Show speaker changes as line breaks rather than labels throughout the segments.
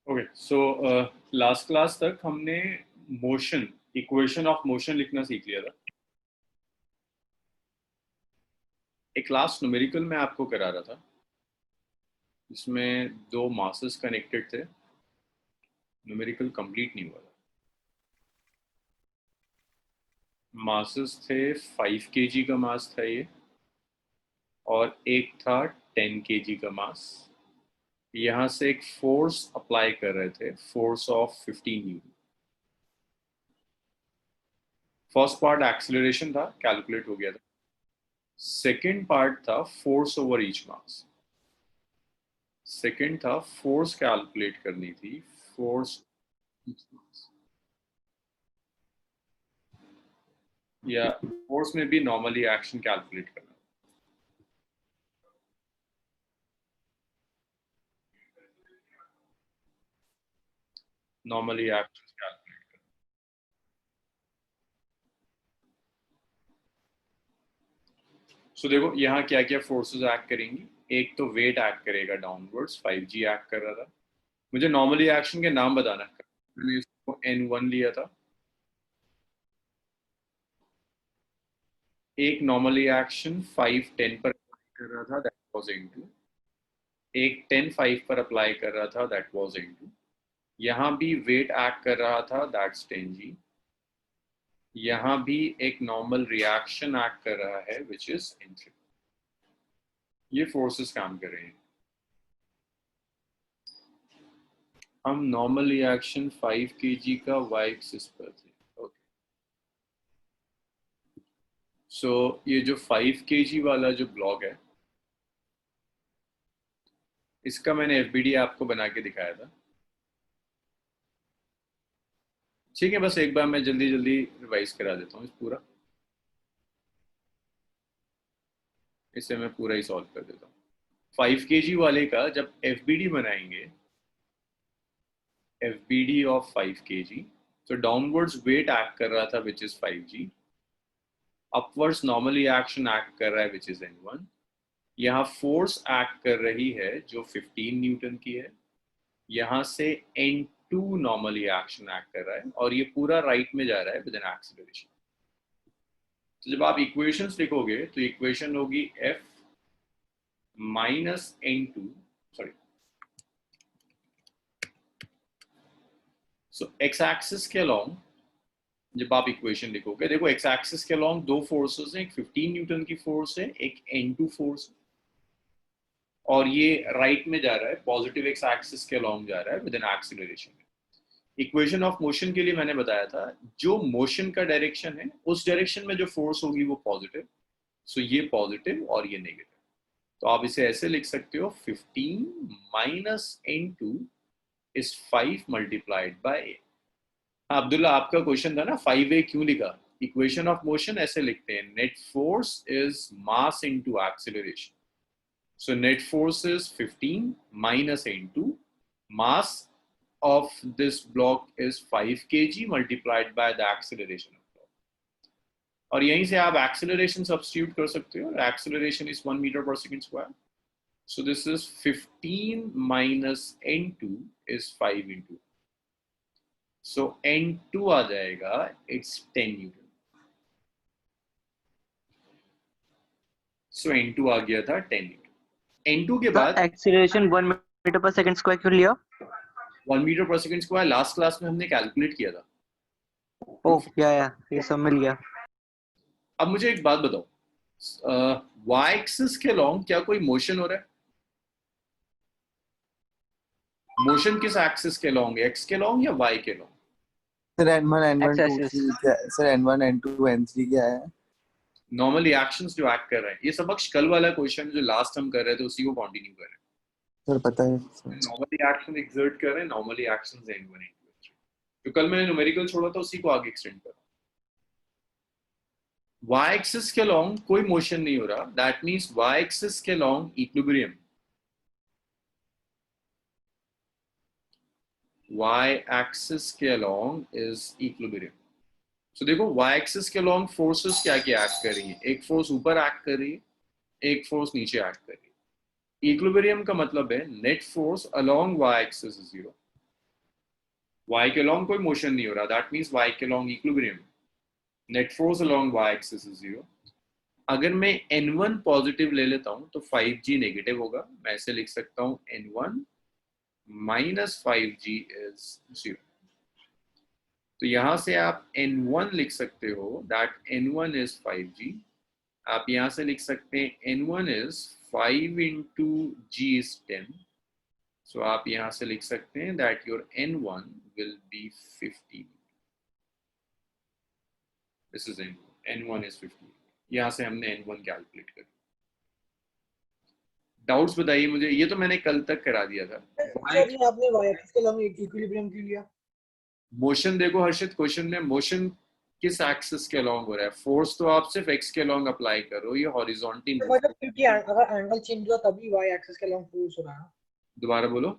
Okay so last class तक हमने motion, equation of motion लिखना सीख लिया था। एक क्लास न्यूमेरिकल में आपको करा रहा था, इसमें दो मासेस कनेक्टेड थे। न्यूमेरिकल कंप्लीट नहीं हुआ था। मासेस थे 5 kg का मास था ये, और एक था 10 kg का मास। यहाँ से एक फोर्स अप्लाई कर रहे थे, force of 15 Newton. First part acceleration था, कैलकुलेट हो गया था। सेकेंड पार्ट था फोर्स ओवर ईच मास। सेकेंड था फोर्स कैलकुलेट करनी थी, फोर्स या फोर्स में भी नॉर्मली एक्शन कैलकुलेट करना। नॉर्मली एक्शन कैलकुलेट करना। सो देखो यहाँ क्या क्या फोर्सेस एक्ट करेंगी। एक तो वेट एक्ट करेगा डाउनवर्ड्स, 5G एक्ट कर रहा था। मुझे नॉर्मली एक्शन के नाम बताना है। मैंने इसको N1 लिया था। एक नॉर्मली एक्शन 5-10 पर कर रहा था, दैट वाज N2। एक 10-5 पर अप्लाई कर रहा था, दैट वाज N2। यहाँ भी वेट एक्ट कर रहा था, दैट्स 10G। यहाँ भी एक नॉर्मल रिएक्शन एक्ट कर रहा है, विच इज N3। ये फोर्सेस काम कर रहे हैं। हम नॉर्मल रिएक्शन 5 kg का y एक्सिस पर थे। ओके सो ये जो 5 kg वाला जो ब्लॉक है, इसका मैंने FBD आपको बना के दिखाया था। ठीक है, बस एक बार मैं जल्दी जल्दी रिवाइज करा देता हूँ इस पूरा। इसे मैं पूरा ही सॉल्व कर देता हूँ। 5 kg वाले का जब FBD बनाएंगे, FBD ऑफ 5 kg, तो डाउनवर्ड्स वेट एक्ट कर रहा था, which is 5G। Upwards normally action act कर रहा है, विच इज N1। यहाँ फोर्स एक्ट कर रही है जो 15 न्यूटन की है। यहाँ से N2 नॉर्मली एक्शन एक्ट कर रहा है, और ये पूरा राइट में जा रहा है विद एन एक्सीलरेशन। तो जब आप इक्वेशंस लिखोगे तो इक्वेशन होगी F माइनस N2, सॉरी, सो एक्स एक्सिस के अलोंग जब आप इक्वेशन लिखोगे, देखो एक्स एक्सिस के अलोंग दो फोर्सेस हैं, एक 15 न्यूटन की फोर्स है, एक N2 फोर्स है, और ये राइट में जा रहा है, पॉजिटिव एक्स एक्सिस के अलोंग जा रहा है with an acceleration. Equation of motion के लिए मैंने बताया था, जो मोशन का डायरेक्शन है उस डायरेक्शन में जो फोर्स होगी वो पॉजिटिव। सो ये पॉजिटिव और ये नेगेटिव। तो आप इसे ऐसे लिख सकते हो, 15 minus N2 is 5 multiplied by. Abdullah, आपका क्वेश्चन था ना 5A क्यों लिखा। इक्वेशन ऑफ मोशन ऐसे लिखते हैं, net force is mass into acceleration. So net force is 15 minus N2, mass of this block is 5 kg multiplied by the acceleration of block. और यहीं से आप एक्सेलरेशन सब्स्टिट्यूट कर सकते हो। Acceleration is 1 metre per second square. So this is 15 minus N2 is 5 into, so N2 आ जाएगा, it's 10 Newton. So N2 आ गया था 10 न्यूटन। N2 के बाद
acceleration 1 metre per second square क्यों लिया?
1 metre per second square last class में हमने calculate किया था।
ओह या ये सब मिल गया।
अब मुझे एक बात बताओ, y एक्सिस के लॉन्ग क्या कोई मोशन हो रहा है? मोशन किस एक्सिस के लॉन्ग है, x के लॉन्ग या y के long?
Sir N1 N1 2
access
3 क्या है? सर N1 N2 N3 क्या है?
नॉर्मली एक्शंस जो एक्ट कर रहे हैं। ये सबक कल वाला क्वेश्चन जो लास्ट हम कर रहे थे उसी को कंटिन्यू कर रहे हैं।
सर पता है
नॉर्मली एक्शन एक्सर्ट कर रहे हैं, normally actions N1 N2 N3। जो कल मैंने न्यूमेरिकल छोड़ा था उसी को आगे एक्सटेंड कर रहा हूं। y एक्सिस के लॉन्ग कोई मोशन नहीं हो रहा, दैट मींस y एक्सिस के लॉन्ग इक्विलिब्रियम। y एक्सिस के अलॉन्ग इज इक्विलिब्रियम। सो देखो y एक्सिस के अलॉन्ग फोर्सेस क्या क्या एक्ट कर रही है। एक फोर्स ऊपर एक्ट कर रही है, एक फोर्स नीचे एक्ट कर रही है। इक्विलिब्रियम का मतलब है net force along y axis is zero, y के along कोई मोशन नहीं हो रहा, दैट मींस y के along equilibrium, net force along y axis is 0। अगर मैं n1 पॉजिटिव ले लेता हूं तो 5g नेगेटिव होगा, मैं ऐसे लिख सकता हूं n1 माइनस 5g इज 0। तो यहां से आप n1 लिख सकते हो, दैट n1 इज 5g। आप यहां से लिख सकते हैं n1 is 5 into g is 10। सो आप यहां से लिख सकते हैं that your n1 will be 50। This is n1 is 50। यहां से हमने n1 कैलकुलेट कर। डाउट्स बताइए मुझे, ये तो मैंने कल तक करा दिया था।
सर ये आपने y एक्सिस के लॉन्ग इक्विलिब्रियम क्यों लिया?
मोशन देखो हर्षित, क्वेश्चन में मोशन किस एक्सिस के अलॉन्ग हो रहा है, फोर्स तो आप सिर्फ x के अलॉन्ग अप्लाई करो, ये हॉरिजॉन्टली
तो मतलब क्योंकि अगर एंगल चेंज हुआ तभी y एक्सिस के लॉन्ग फोर्स हो रहा है।
दोबारा बोलो।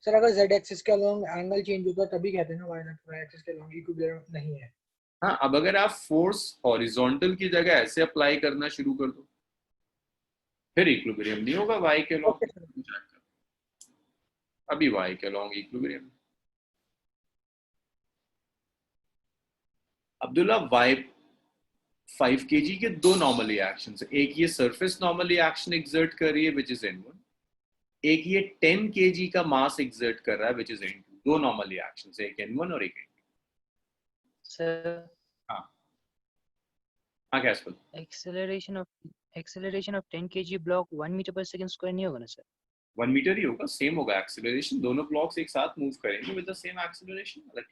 सर अगर z एक्सिस के लॉन्ग एंगल चेंज होता है तभी कहते हैं ना y एक्सिस के लॉन्ग इक्विलिब्रियम नहीं है।
हाँ, अब अगर आप फोर्स हॉरिजॉन्टल की जगह ऐसे अप्लाई करना शुरू कर दो, फिर इक्विलिब्रियम नहीं होगा y के
ओके
अलॉन्ग।
सर।
अभी y के along equilibrium. Abdullah, y 5 kg के दो नॉर्मल रिएक्शन है, एक ये सरफेस नॉर्मल रिएक्शन एक्सर्ट कर रही है विच इज n1, एक ये 10 kg का मास एक्सर्ट कर रहा है विच इज n2। दो नॉर्मल रिएक्शन है, एक n1 और एक n2।
सर
हाँ हाँ कैस्पल,
acceleration of 10 kg block 1 meter per second square नहीं होगा ना सर?
1 मीटर ही होगा, सेम होगा एक्सेलरेशन, दोनों ब्लॉक्स एक साथ मूव करेंगे विद द सेम एक्सेलरेशन। अलग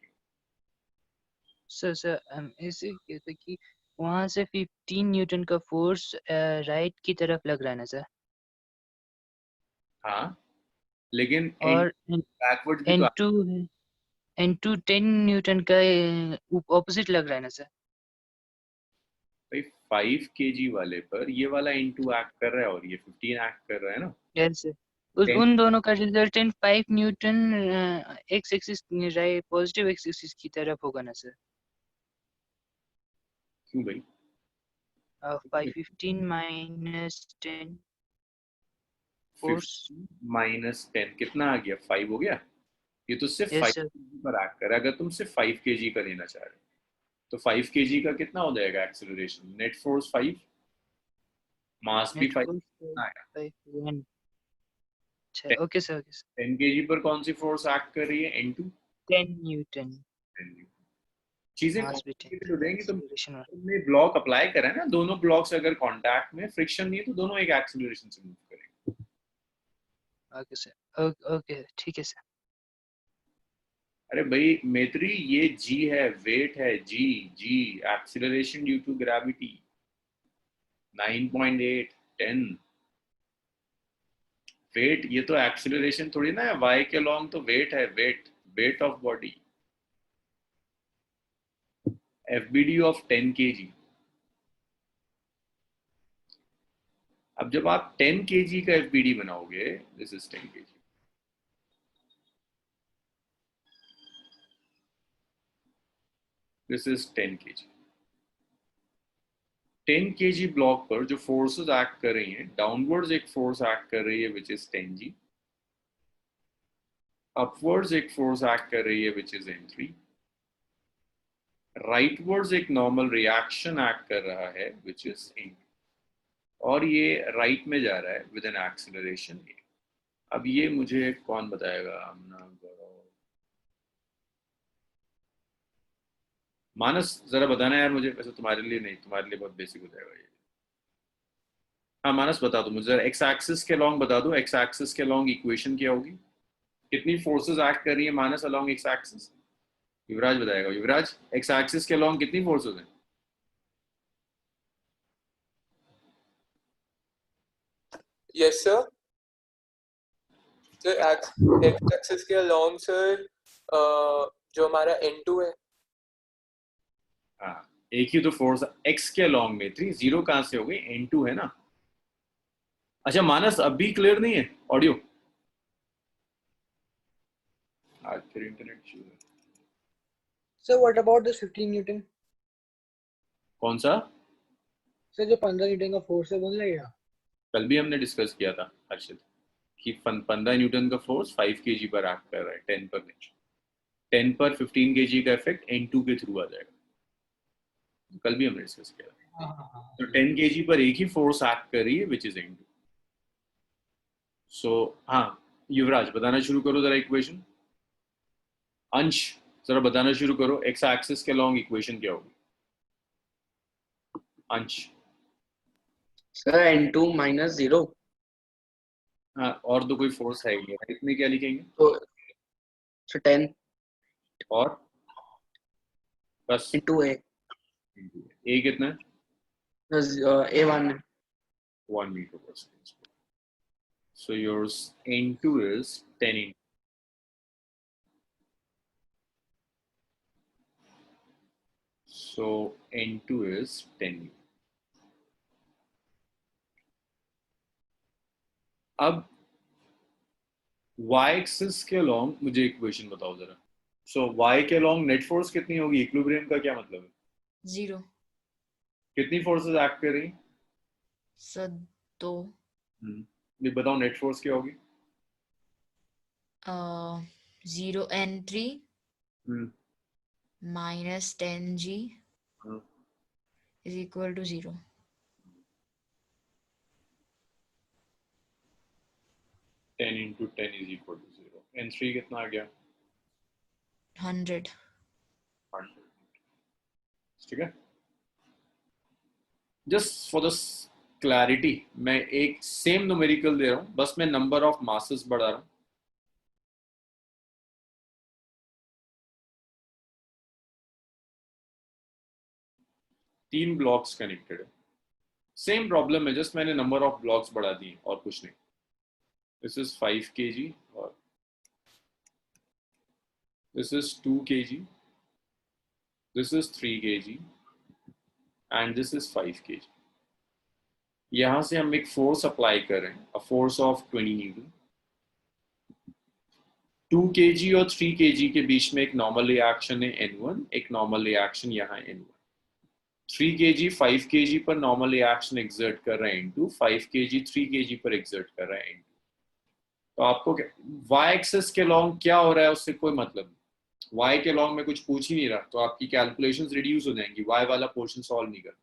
सर हम ऐसे कहते कि वहां से 15 न्यूटन का फोर्स राइट की तरफ लग रहा है ना सर?
हाँ, लेकिन
और
बैकवर्ड भी तो
N2 N2 10 न्यूटन का ऑपोजिट लग रहा है ना सर?
भाई 5 kg वाले पर ये वाला n2 एक्ट कर रहा है और ये 15 एक्ट कर रहा है ना।
यस सर,
Ten-
उन दोनों का resultant 5 Newton x axis right positive x axis की तरफ होगा ना सर?
क्यों भाई?
515 minus 10 फोर्स।
माइनस 10 कितना आ गया? 5 हो गया। ये तो सिर्फ
यस
5
सर,
kg पर एक्ट कर रहा है। अगर तुम सिर्फ 5 kg का लेना चाह रहे हो तो 5 kg का कितना हो जाएगा एक्सेलरेशन? नेट फोर्स 5, मास भी
नेट
5
फोर्स
आएगा।
5 अच्छा okay sir, okay sir.
10 kg पर कौन सी फोर्स एक्ट कर रही है? n2।
10 न्यूटन
चीजें
मास भी 10
कॉम्प्लिकेटेड हो जाएंगी।
एक्सेलरेशन।
तुमने ब्लॉक अप्लाई करा है ना, दोनों ब्लॉक्स अगर कांटेक्ट में, फ्रिक्शन नहीं है तो दोनों एक एक्सेलरेशन से मूव करेंगे।
ओके सर, ओके ठीक है सर।
अरे भाई मैत्री, ये g है, वेट है g, g acceleration due to gravity 9.8 10। Weight, ये तो एक्सेलरेशन थोड़ी ना है, y के लॉन्ग तो वेट है, weight, weight of body, fbd of 10 kg। अब जब आप 10 kg का fbd बनाओगे, this is 10 kg, this is 10 kg। 10 kg block पर जो फोर्सेस एक्ट कर रही हैं, डाउनवर्ड्स एक फोर्स एक्ट कर रही है विच इज 10g, अपवर्ड्स एक फोर्स एक्ट कर रही है विच इज n3, राइटवर्ड्स एक नॉर्मल रिएक्शन एक्ट कर रहा है विच इज n2, और ये राइट में जा रहा है विद एन एक्सेलरेशन a। अब ये मुझे कौन बताएगा? मानस जरा बताना यार मुझे, वैसे तुम्हारे लिए नहीं, तुम्हारे लिए बहुत बेसिक हो जाएगा ये। हाँ मानस बता दो मुझे जरा, एक्स एक्सिस के लॉन्ग बता दो, एक्स एक्सिस के लॉन्ग इक्वेशन क्या होगी? कितनी फोर्सेस एक्ट कर रही है मानस अलॉन्ग एक्स एक्सिस? युवराज बताएगा। युवराज, एक्स एक्सिस के लॉन्ग कितनी फोर्सेस हैं?
Yes sir. Sir x axis के अलोंग सर जो हमारा n2 है।
हाँ, एक ही तो फोर्स एक्स के लॉन्ग में थी, जीरो कहां से हो गई? n2 है ना। अच्छा मानस, अब भी क्लियर नहीं है ऑडियो? आज फिर इंटरनेट इशू है।
Sir what about this 15 Newton?
कौन सा?
सर जो 15 न्यूटन का फोर्स है वो नहीं लगेगा?
कल भी हमने डिस्कस किया था हर्षित कि 15 न्यूटन का फोर्स 5 kg पर एक्ट कर रहा है, 10 पर नहीं। 10 पर 15 kg का इफेक्ट N2 के थ्रू आ जाएगा, कल भी हमने डिस्कस किया। तो 10 kg पर एक ही फोर्स एक्ट कर रही है विच इज N2। सो हाँ युवराज बताना शुरू करो जरा इक्वेशन। अंश जरा बताना शुरू करो, एक्स एक्सिस के लॉन्ग इक्वेशन क्या होगी? अंश।
सर N2 माइनस 0
हाँ, और तो कोई फोर्स है ही नहीं, राइट में क्या लिखेंगे?
तो 10
और बस
into A
ए कितना है?
A1
1 meter per second square. So yours N2 is 10 into. So N2 is 10 meter. अब y एक्सिस के लॉन्ग मुझे इक्वेशन बताओ जरा। सो y के लॉन्ग नेट फोर्स कितनी होगी? इक्विलिब्रियम का क्या मतलब है?
0
कितनी फोर्सेस एक्ट कर रही?
सर 2
ये बताओ नेट फोर्स क्या होगी?
0 N3 minus 10G is equal to 0.
Ten into 10 is equal to 0। N3 कितना आ गया?
100.
100। ठीक है, जस्ट फॉर द क्लैरिटी मैं एक सेम न्यूमेरिकल दे रहा हूं, बस मैं नंबर ऑफ मासेस बढ़ा रहा हूं। तीन ब्लॉक्स कनेक्टेड है, सेम प्रॉब्लम है, जस्ट मैंने नंबर ऑफ ब्लॉक्स बढ़ा दिए और कुछ नहीं। दिस इज 5 kg और this is 2 kg, this is 3 kg and this is 5 kg। यहां से हम एक फोर्स अप्लाई कर रहे हैं, a force of 20 Newton. 2 kg और 3 kg के बीच में एक नॉर्मल रिएक्शन है N1, एक नॉर्मल रिएक्शन यहाँ N1। 3 kg 5 kg पर नॉर्मल रिएक्शन एक्सर्ट कर रहा है N2, 5 kg 3 kg पर एक्सर्ट कर रहा है N2। तो आपको y एक्सिस के लॉन्ग क्या हो रहा है उससे कोई मतलब नहीं, y के लॉन्ग में कुछ पूछ ही नहीं रहा, तो आपकी कैलकुलेशंस रिड्यूस हो जाएंगी, y वाला पोर्शन सॉल्व नहीं करना।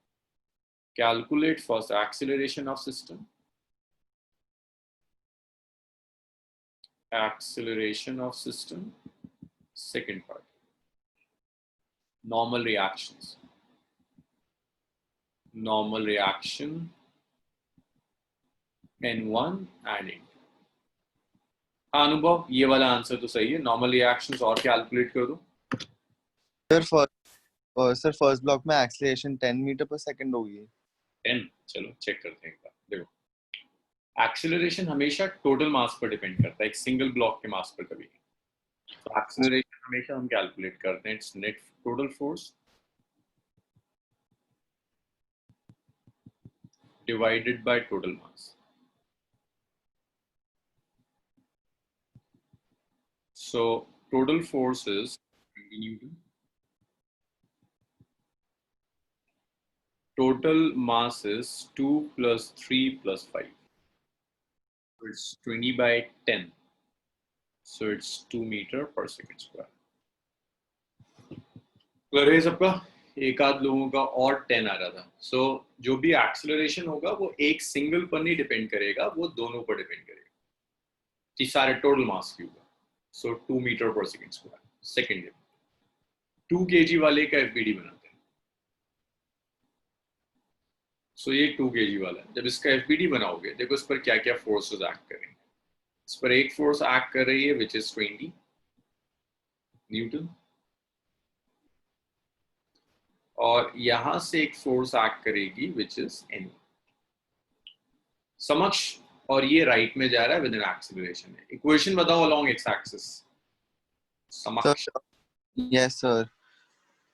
Calculate first acceleration of system, acceleration of system, second part, normal reactions, normal reaction N1 and N2। हाँ अनुभव, ये वाला आंसर तो सही है, नॉर्मल रिएक्शंस और कैलकुलेट कर दो।
सर फर्स्ट ब्लॉक में एक्सीलरेशन 10 मीटर पर सेकंड होगी।
10, चलो चेक करते हैं एक बार। देखो एक्सीलरेशन हमेशा टोटल मास पर डिपेंड करता है, एक सिंगल ब्लॉक के मास पर कभी नहीं। तो एक्सीलरेशन हमेशा हम कैलकुलेट करते हैं, it's net total force divided by total mass. So total force is 20 Newton. Total mass is 2 plus 3 plus 5. So it's 20 by 10. So it's 2 meter per second square. Clear है सबका? एक आध लोगों का और 10 आ रहा था। So जो भी एक्सेलरेशन होगा वो एक सिंगल पर नहीं डिपेंड करेगा, वो दोनों पर डिपेंड करेगा कि सारे टोटल मास की होगा। So 2 meter per second square. Second, 2 kg वाले का FBD बनाते हैं। So ये 2 kg वाला है, जब इसका FBD बनाओगे देखो इस पर क्या क्या फोर्सेस एक्ट करेंगे। इस पर एक फोर्स एक्ट कर रही है विच इज 20 न्यूटन, और यहां से एक फोर्स एक्ट करेगी विच इज N समक्ष, और ये राइट में जा रहा है विद एन एक्सेलरेशन। इक्वेशन बताओ अलोंग एक्स एक्सिस समक्ष।
यस सर,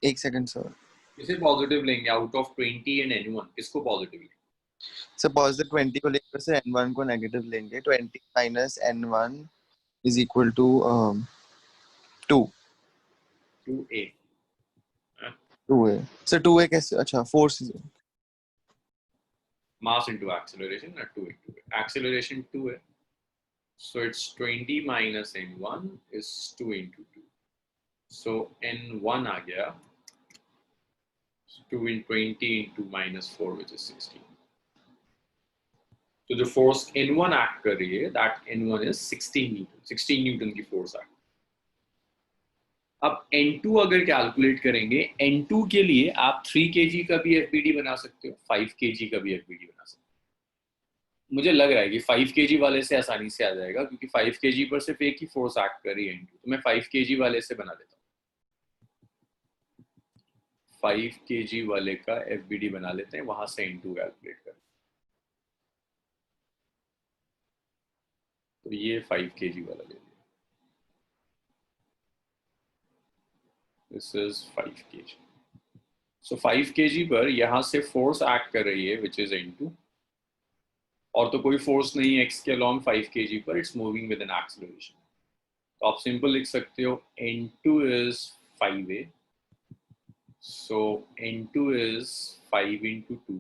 एक सेकंड सर।
किसे पॉजिटिव लेंगे आउट ऑफ 20 एंड N1? किसको पॉजिटिव लेंगे?
सपोज द 20 को लेकर से N1 को नेगेटिव लेंगे। 20 minus N1 is equal to 2।
2a।
2a sir, 2a कैसे? अच्छा force
mass into acceleration, not 2 into it. Acceleration 2 so it's 20 minus N1 is 2 into 2. So n1 आ गया 2 in 20 into -4 which is 16. तो जो force n1 act कर रही है that n1 is 16 Newton की force act. अब n2 अगर कैलकुलेट करेंगे, n2 के लिए आप 3 kg का भी FBD बना सकते हो, 5 kg का भी FBD बना सकते हो। मुझे लग रहा है कि 5 kg वाले से आसानी से आ जाएगा, क्योंकि 5 kg पर सिर्फ एक ही फोर्स एक्ट कर रही है n2, तो मैं 5 kg वाले से बना लेता हूँ। 5 kg वाले का FBD बना लेते हैं, वहां से n2 कैलकुलेट करें। तो ये 5 kg वाला ले लिया, this is 5 kg। So 5 kg पर यहां से फोर्स एक्ट कर रही है विच इज n2, और तो कोई फोर्स नहीं है x के अलॉन्ग 5 kg पर, it's moving with an acceleration. तो आप सिंपल लिख सकते हो n2 is 5a, so n2 is 5 into 2,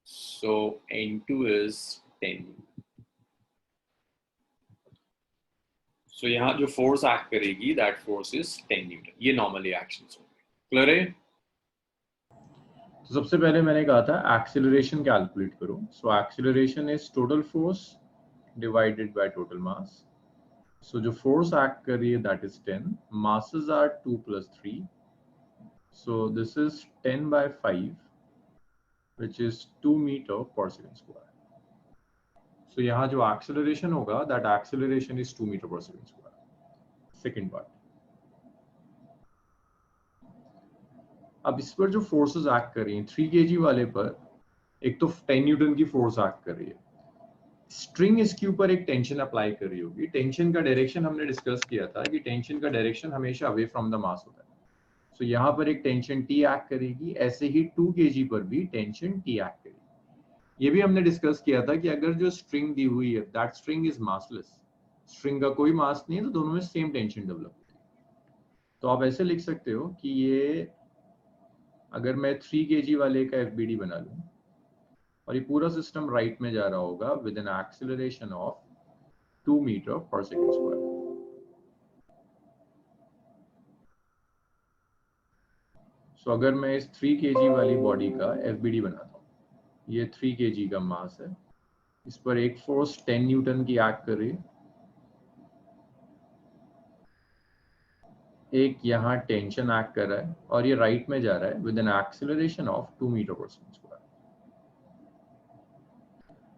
so n2 is 10. So यहाँ जो फोर्स एक्ट करेगी दैट फोर्स इज 10 न्यूटन। ये नॉर्मली एक्शंस होंगे। क्लियर है?
तो सबसे पहले मैंने कहा था एक्सेलरेशन कैलकुलेट करो। So acceleration is total force divided by total mass. So जो फोर्स एक्ट कर रही है that is 10, masses are 2 plus 3, so this is 10 by 5 which is 2 meter per second square. So यहाँ जो एक्सेलरेशन होगा that acceleration is 2 meter per second square. Second part, अब इस पर जो फोर्सेस एक्ट कर रही हैं 3 kg वाले पर, एक तो 10 न्यूटन की फोर्स एक्ट कर रही है, स्ट्रिंग इसके ऊपर एक टेंशन अप्लाई कर रही होगी। टेंशन का डायरेक्शन हमने डिस्कस किया था कि टेंशन का डायरेक्शन हमेशा अवे फ्रॉम द मास होता है। सो यहाँ पर एक टेंशन T एक्ट करेगी, ऐसे ही 2 kg पर भी टेंशन T एक्ट करेगी। ये भी हमने डिस्कस किया था कि अगर जो स्ट्रिंग दी हुई है that string is massless, string का कोई मास नहीं है, तो दोनों में सेम टेंशन डेवलप होती है। तो आप ऐसे लिख सकते हो कि ये अगर मैं 3 kg वाले का FBD बना लूं और ये पूरा सिस्टम राइट में जा रहा होगा with an acceleration of 2 meter per second square। सो अगर मैं इस 3 kg वाली बॉडी का FBD बनाता हूँ, ये 3 kg का मास है, इस पर एक फोर्स 10 न्यूटन की एक्ट कर रही है, एक यहाँ टेंशन एक्ट कर रहा है, और ये राइट में जा रहा है with an acceleration of 2 meter per second square।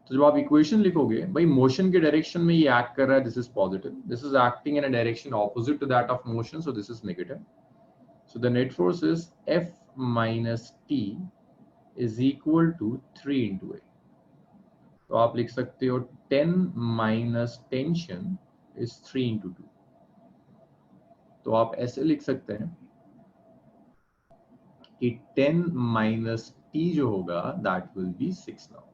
तो जब आप इक्वेशन लिखोगे, भाई मोशन के डायरेक्शन में ये एक्ट कर रहा है, this is positive, this is acting in a direction opposite to that of motion, so this is negative. So the net force is F minus T is equal to 3 into A। तो आप लिख सकते हो 10 minus tension is 3 into 2। तो आप ऐसे लिख सकते हैं कि 10 minus T जो होगा that will be 6 now।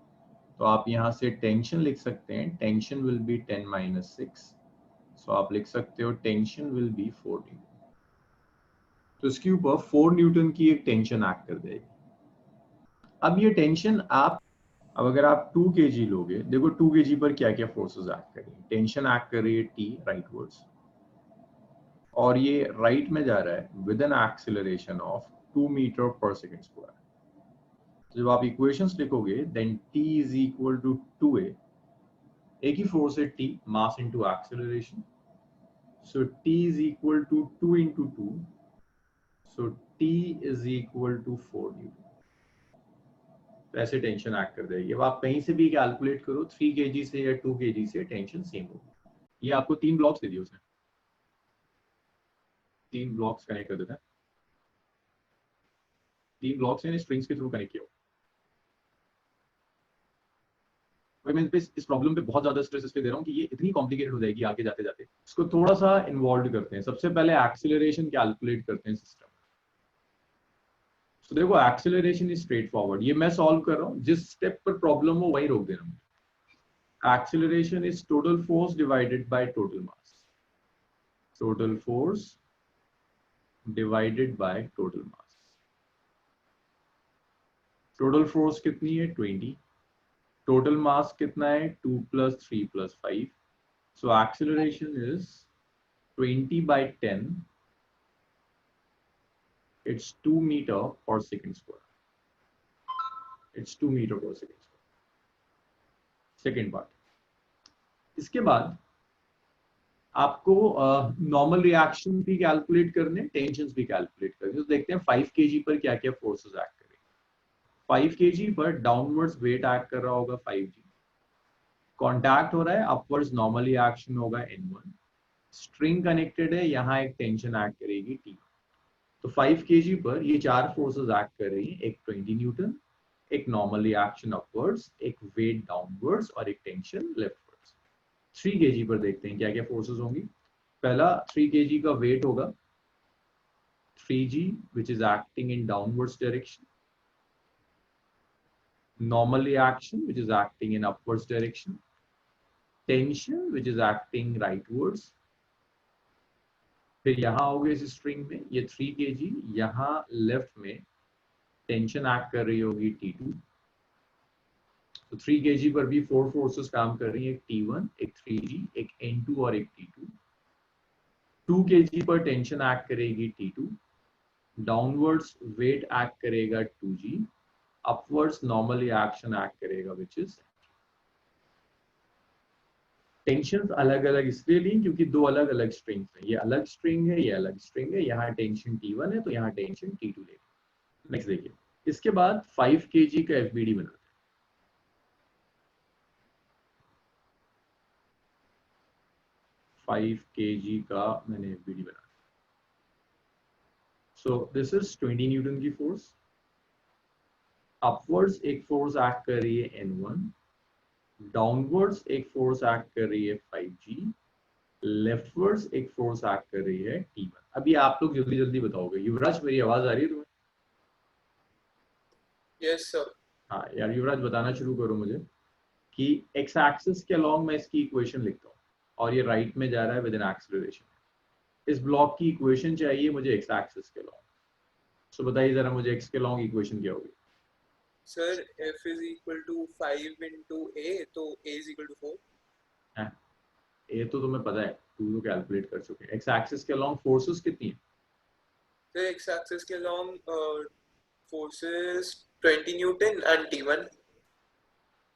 तो आप यहाँ से टेंशन लिख सकते हैं, टेंशन विल बी 10 minus 6, सो आप लिख सकते हो टेंशन विल बी 14। तो इसके ऊपर 4 न्यूटन की एक टेंशन एक्ट कर देगी। अब ये टेंशन अब अगर आप 2 kg लोगे, देखो 2 kg पर क्या क्या फोर्सेस एक्ट कर रही है। टेंशन एक्ट कर रही है T राइटवर्ड्स, और ये राइट में जा रहा है with an acceleration of 2 meter per second square। जब आप इक्वेशंस लिखोगे then T is equal to 2A, एक ही फोर्स है T, mass into acceleration, so T is equal to 2 into 2, so T is equal to 4 newton. तो ऐसे tension act कर देगी। अब आप कहीं से भी कैलकुलेट करो, 3 kg से या 2 kg से टेंशन सेम होगी। ये आपको 3 ब्लॉक्स दे दिए उसने, 3 ब्लॉक्स कनेक्ट कर देता है, 3 ब्लॉक्स हैं स्ट्रिंग्स के थ्रू कनेक्ट किया। मैं इस प्रॉब्लम पे बहुत ज्यादा स्ट्रेस इसलिए दे रहा हूँ कि ये इतनी कॉम्प्लिकेटेड हो जाएगी आगे जाते जाते। इसको थोड़ा सा इन्वॉल्व करते हैं। सबसे पहले एक्सेलरेशन कैलकुलेट करते हैं सिस्टम। तो देखो एक्सेलरेशन इज स्ट्रेट फॉरवर्ड, ये मैं सॉल्व कर रहा हूँ, जिस स्टेप पर प्रॉब्लम हो वही रोक देना। Acceleration is total force divided by total mass, total force divided by total mass. Total force कितनी है 20, टोटल मास कितना है 2 plus 3 plus 5, so acceleration is 20 by 10 it's 2 meter per second square. It's 2 meter per second square. Second part. इसके बाद आपको normal reaction भी calculate करने, tensions भी कैलकुलेट करने। तो देखते हैं 5 kg पर क्या क्या फोर्सेस एक्ट करेंगे। 5 kg पर डाउनवर्ड्स वेट एक्ट कर रहा होगा 5g, कॉन्टैक्ट हो रहा है, अपवर्ड्स नॉर्मली एक्शन होगा n1, स्ट्रिंग कनेक्टेड है, यहाँ एक टेंशन एक्ट करेगी t1। तो 5 kg पर ये चार फोर्सेस एक्ट कर रही हैं, एक 20 न्यूटन, एक नॉर्मली एक्शन अपवर्ड्स, एक वेट डाउनवर्ड्स और एक टेंशन लेफ्टवर्ड्स। 3 kg पर देखते हैं क्या क्या फोर्सेस होंगी। पहला 3 kg का वेट होगा 3g which is acting in downwards direction, normally action which is acting in upwards direction, tension which is acting rightwards। फिर यहाँ हो गए इस स्ट्रिंग में ये 3 kg, यहाँ लेफ्ट में टेंशन एक्ट कर रही होगी T2। तो 3 kg पर भी 4 फोर्सेस काम कर रही हैं, एक T1, एक 3g, एक N2 और एक T2। 2 kg पर टेंशन एक्ट करेगी T2, डाउनवर्ड्स वेट एक्ट करेगा 2g, upwards normally action act करेगा विच इज। टेंशन अलग अलग इसलिए ली क्योंकि दो अलग अलग स्ट्रिंग्स हैं, ये अलग स्ट्रिंग है, ये अलग स्ट्रिंग है, यहाँ टेंशन T1 है तो यहाँ टेंशन T2 लेगी। नेक्स्ट देखिए, इसके बाद 5 kg का FBD बनाते हैं। 5 kg का मैंने FBD बनाया। सो दिस इज 20 न्यूटन की फोर्स, अपवर्ड्स एक फोर्स एक्ट कर रही है N1, डाउनवर्ड्स एक फोर्स एक्ट कर रही है 5g, लेफ्टवर्ड्स एक फोर्स एक्ट कर रही है T1। अभी आप लोग जल्दी जल्दी बताओगे। युवराज मेरी आवाज आ रही है तुम्हें?
Yes sir.
हाँ यार युवराज बताना शुरू करो मुझे कि एक्स एक्सिस के अलोंग मैं इसकी इक्वेशन लिखता हूँ और ये राइट में जा रहा है विद एन एक्सेलरेशन। इस ब्लॉक की इक्वेशन चाहिए मुझे एक्स एक्सिस के अलोंग। सो बताइए जरा मुझे एक्स के अलोंग इक्वेशन क्या होगी?
Sir f is equal to 5 into a, तो a is equal to 4।
ए तो तुम्हें पता है, तू तो कैलकुलेट कर चुके हैं। एक्स एक्सिस के अलोंग फोर्सेस कितनी है?
सर x axis के along forces 20 Newton and T1।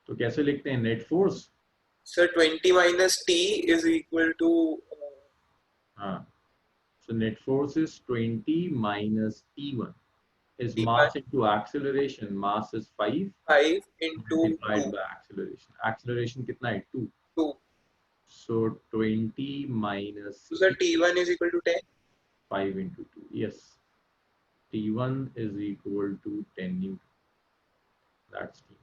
तो कैसे लिखते हैं net force?
Sir 20 minus t is equal to
हाँ, so net force is 20 minus T1 is
T1.
mass into acceleration. Mass is 5
into
multiplied
2।
by acceleration. Acceleration कितना है? 2.
2।
So 20 minus
So sir T1 is equal to 10।
5 into 2. Yes. T1 is equal to 10 Newton. That's T1.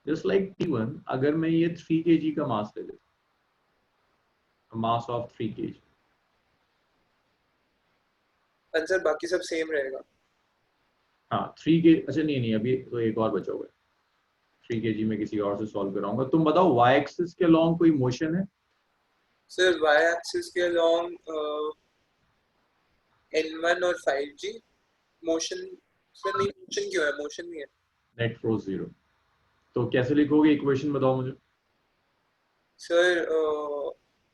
Just like T1, अगर मैं ये 3 kg का मास ले लेता हूँ, mass of 3 kg,
answer बाकी सब सेम रहेगा।
हाँ 3 kg, अच्छा नहीं अभी तो एक और बचा हुआ है। 3 kg में किसी और से सॉल्व कराऊंगा। तुम बताओ y एक्सिस के अलोंग कोई मोशन है?
सर y एक्सिस के along n1 और 5g मोशन। सर नहीं मोशन क्यों है? मोशन नहीं है।
Net force 0। तो कैसे लिखोगे इक्वेशन बताओ मुझे?
Sir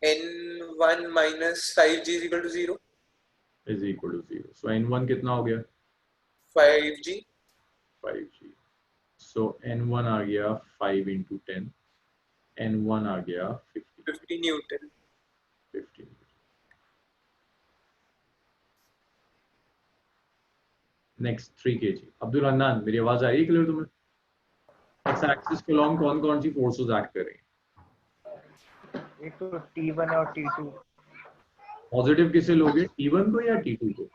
n1 minus 5g is equal to 0।
Is equal to 0। So n1 कितना हो गया?
5g।
5g। सो n1 आ गया 5 into 10, n1 आ गया
50 Newton.
50। Next 3 kg। Abdul Hannan मेरी आवाज आ रही है क्लियर तुम्हें? एक्स एक्सिस के अलोंग कौन कौन सी फोर्सेस एक्ट कर रही हैं?
एक तो T1 और T2।
पॉजिटिव किसे लोगे, T1 को या T2 को?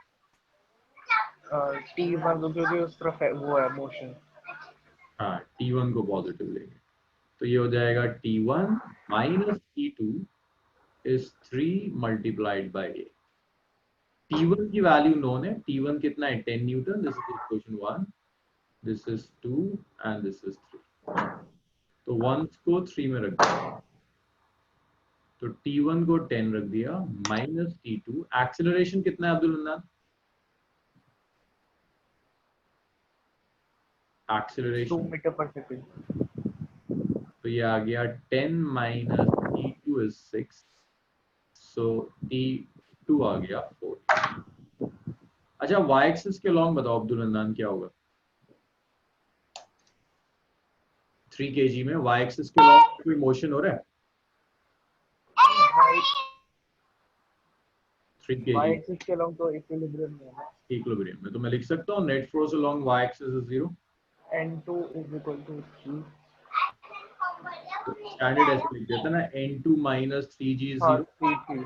T1 को, क्योंकि उस तरफ वो है मोशन।
हाँ T1 को पॉजिटिव लेंगे तो ये हो जाएगा T1 minus T2 is 3 multiplied by A। T1 की वैल्यू नोन है। T1 कितना है? 10 Newton. This is equation 1, this is 2 and this is 3। तो 1 को 3 में रख दिया, तो T1 को 10 रख दिया माइनस T2। एक्सेलरेशन कितना है Abdul Hannan? Acceleration
2 metre per second.
तो ये आ गया 10 minus T2 is 6, so T2 आ गया 4। अच्छा y एक्सिस के लॉन्ग बताओ अब्दुल रंदान क्या होगा 3 kg में y एक्सिस के लॉन्ग कोई मोशन हो रहा है 3
y
kg
एक्सिस के लॉन्ग तो इक्विलिब्रियम में है ना।
इक्विलिब्रियम में, तो मैं लिख सकता हूँ net force along y axis is 0।
n2 is equal to 3।
Standard ऐसे लिख देता ना n2 माइनस 3g इज
हाँ
0,
3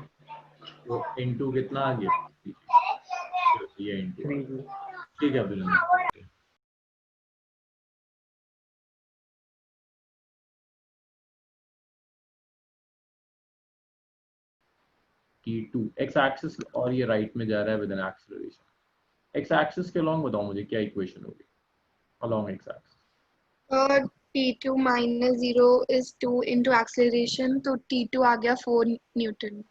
तो n2 कितना आ गया 3g, ये n2 आ गया।
3
ठीक है अब्दुल रंदान। T2 x एक्सिस और ये राइट में जा रहा है with an acceleration. x axis के अलोंग बताओ मुझे क्या इक्वेशन होगी along x axis.
T2 minus 0 is 2 into acceleration, तो T2 आ गया 4 न्यूटन।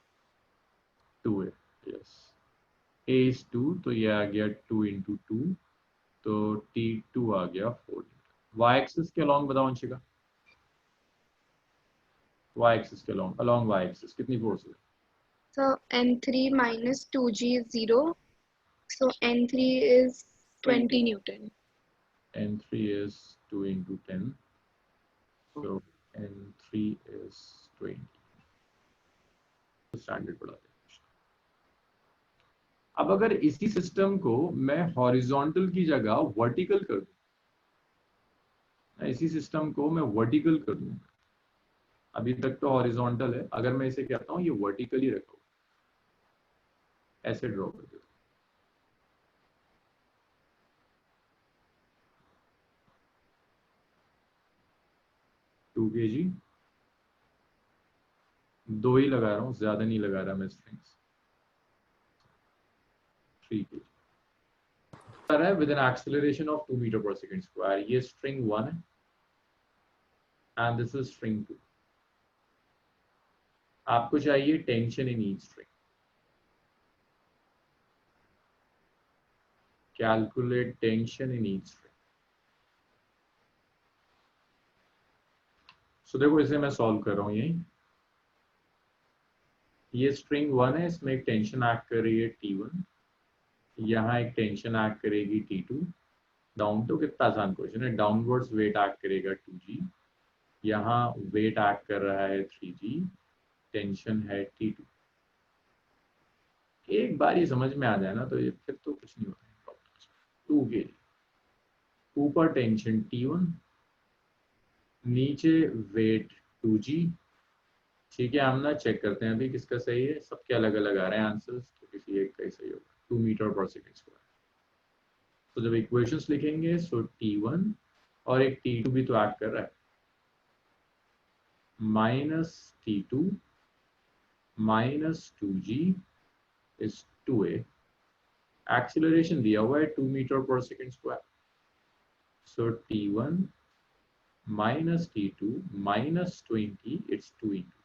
2 है, यस a is 2 तो ये आ गया 2 into 2, तो T2 आ गया 4 न्यूटन। y एक्सिस के अलोंग बताओ अंशिका, y एक्सिस के अलोंग y एक्सिस कितनी फोर्स है?
So N3 minus 2g is 0, so N3 is 20 Newton.
N3 is 2 into 10, so N3 is 20। Standard पढ़ा दें। अब अगर इसी सिस्टम को मैं हॉरिजॉन्टल की जगह वर्टिकल कर दूं, इसी सिस्टम को मैं वर्टिकल कर दूं, अभी तक तो हॉरिजॉन्टल है, अगर मैं इसे कहता हूं ये वर्टिकल ही रखो, ऐसे ड्रॉ कर देता हूं। 2 kg, 2 ही लगा रहा हूँ, ज्यादा नहीं लगा रहा मैं स्ट्रिंग्स। 3 kg है with an acceleration of 2 metre per second square. ये स्ट्रिंग 1 है एंड दिस इज स्ट्रिंग 2। आपको चाहिए tension in each string. Calculate tension in each string. So देखो इसे मैं सॉल्व कर रहा हूँ। ये स्ट्रिंग 1 है, इसमें एक टेंशन एक्ट कर रही है T1, यहाँ एक टेंशन एक्ट करेगी T2। डाउन तो कितना आसान क्वेश्चन है, डाउनवर्ड्स वेट एक्ट करेगा 2G, यहाँ वेट एक्ट कर रहा है 3G, टेंशन है T2। एक बार ये समझ में आ जाए ना तो ये फिर तो कुछ नहीं होता। 2 kg, ऊपर टेंशन T1, नीचे वेट 2G। ठीक है, हम ना चेक करते हैं अभी किसका सही है, सबके अलग अलग आ रहे हैं आंसर्स, तो किसी एक का ही सही होगा। 2 मीटर पर सेकंड स्क्वायर। तो जब इक्वेशंस लिखेंगे सो T1 और एक T2 भी तो एक्ट कर रहा है, minus T2 minus 2G is 2A। Acceleration दिया हुआ है 2 metre per second square, so T1 minus T2 minus 20 it's 2 into,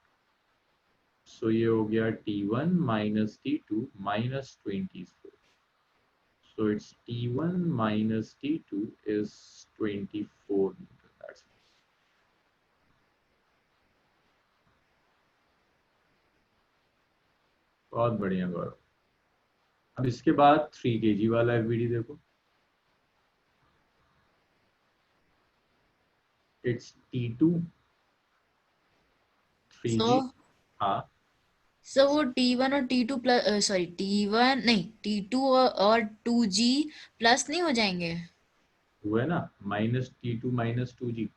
सो ये हो गया T1 minus T2 minus 20 is 4, so it's T1 minus T2 is 24 Newton. That's it. बहुत बढ़िया गौरव। अब इसके बाद 3 kg वाला FBD देखो, it's T2 3G।
So
हाँ
सो वो T1 और T2 प्लस सॉरी T1 नहीं T2 और 2G प्लस नहीं हो जाएंगे?
हुआ है ना, minus T2 minus 2G,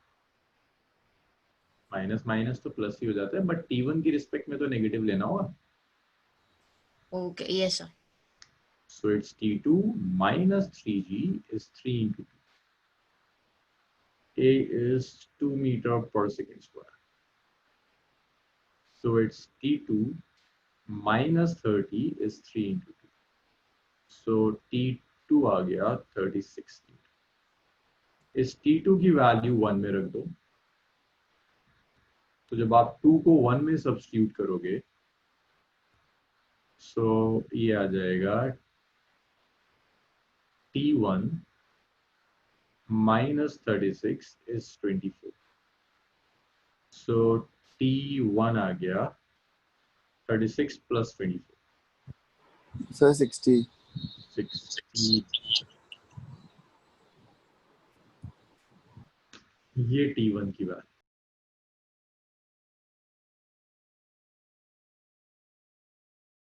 minus minus तो प्लस ही हो जाता है, बट T1 की रिस्पेक्ट में तो नेगेटिव लेना होगा।
Okay yes sir.
So it's T2 minus 3G is 3 into 2. A is 2 meter per second square. So it's T2 minus 30 is 3 into 2. So T2 आ गया 36 Newton। इस T2 की वैल्यू 1 में रख दो, तो जब आप 2 को 1 में सब्स्टिट्यूट करोगे सो ये आ जाएगा T1 minus 36 is 24, so T1 आ गया 36 plus 24,
Sir, 60.
60, ये T1 की बात।